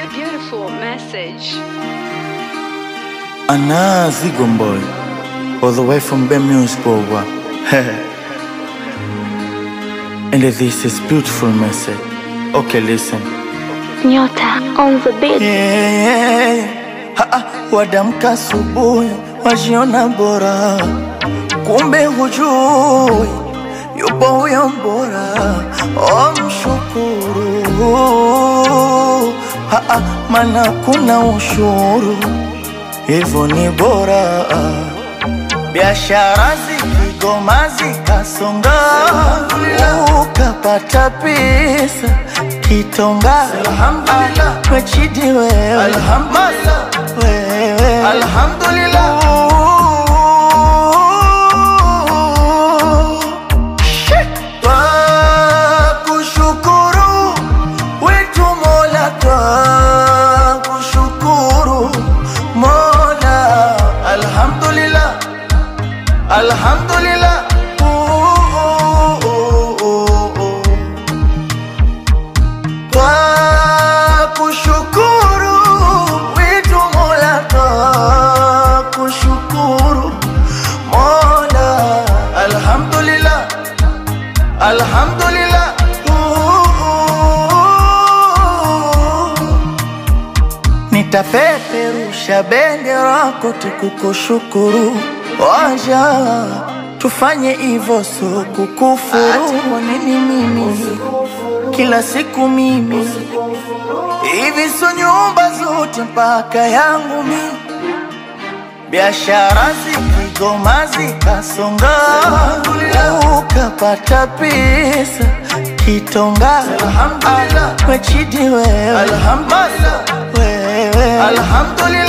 Beautiful message. Ana Zigomboy, all the way from Bemused. And this is beautiful message. Okay, listen. Nyota on the beat. Wadamka asubuhi wajiona bora, kumbe hujui yupo huyo mbora. Mshukuru, mana kuna ushuru, hivyo ni bora. Biashara zikigoma zikasonga, ukapata pesa kitonga. Alhamdulillah, wechidi wewe. Alhamdulillah, wewe. Alhamdulillah. Kushukuru wetu Mola, kushukuru Mola. Alhamdulillah, alhamdulillah. Kushukuru wetu Mola, kushukuru Mola. Alhamdulillah, alhamdulillah. Nitapeperusha bendera kote kukushukuru. Waja tufanye hivyo, so kukufuru. Kwa nini mimi kila siku mimi hivi? So nyumba zote mpaka yangu mimi. Biashara zikigoma zikasonga, ukapata pesa kitonga. Alhamdulillah, wechidi wewe. Alhamdulillah, wewe. Alhamdulillah.